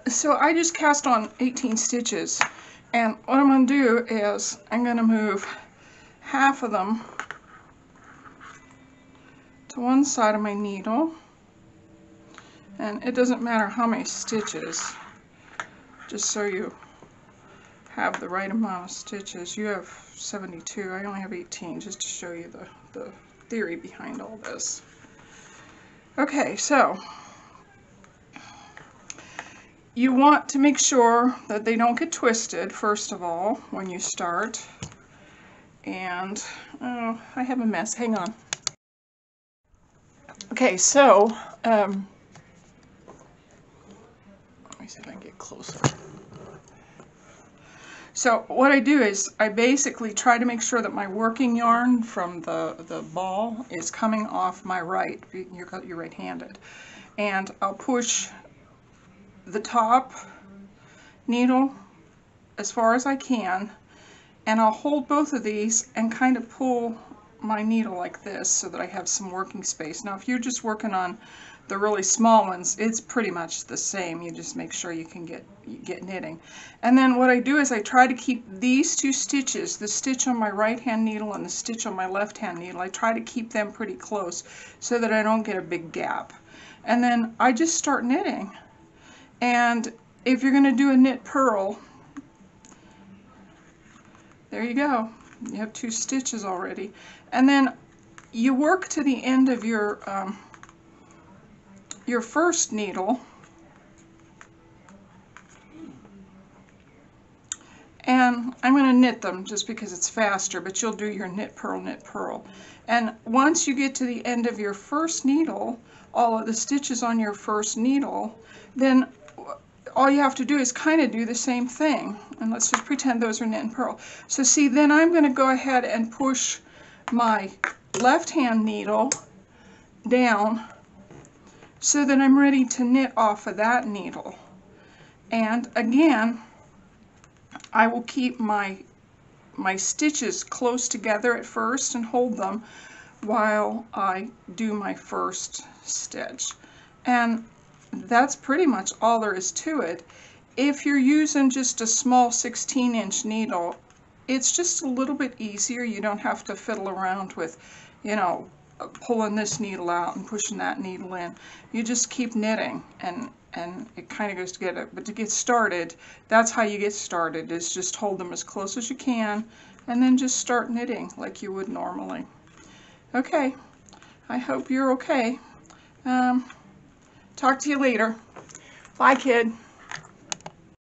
So I just cast on 18 stitches, and what I'm going to do is I'm going to move half of them to one side of my needle, and it doesn't matter how many stitches, just so you have the right amount of stitches. You have 72, I only have 18, just to show you the theory behind all this. Okay, so you want to make sure that they don't get twisted, first of all, when you start. And, oh, I have a mess, hang on. Okay, so, let me see if I can get closer. So what I do is I basically try to make sure that my working yarn from the ball is coming off my right. You're right-handed. And I'll push the top needle as far as I can, and I'll hold both of these and kind of pull my needle like this so that I have some working space. Now if you're just working on the really small ones, it's pretty much the same. You just make sure you can get knitting. And then what I do is I try to keep these two stitches, the stitch on my right hand needle and the stitch on my left hand needle, I try to keep them pretty close so that I don't get a big gap. And then I just start knitting. And if you're going to do a knit purl, there you go. You have 2 stitches already. And then you work to the end of your first needle, and I'm going to knit them just because it's faster, but you'll do your knit purl. And once you get to the end of your first needle, all of the stitches on your first needle, then all you have to do is kind of do the same thing. And let's just pretend those are knit and purl. So see, then I'm going to go ahead and push my left hand needle down so that I'm ready to knit off of that needle. And again, I will keep my stitches close together at first and hold them while I do my first stitch. And that's pretty much all there is to it. If you're using just a small 16-inch needle, it's just a little bit easier. You don't have to fiddle around with, you know, pulling this needle out and pushing that needle in. You just keep knitting, and it kind of goes together. But to get started, that's how you get started, is just hold them as close as you can and then just start knitting like you would normally. Okay, I hope you're okay. Talk to you later. Bye, kid.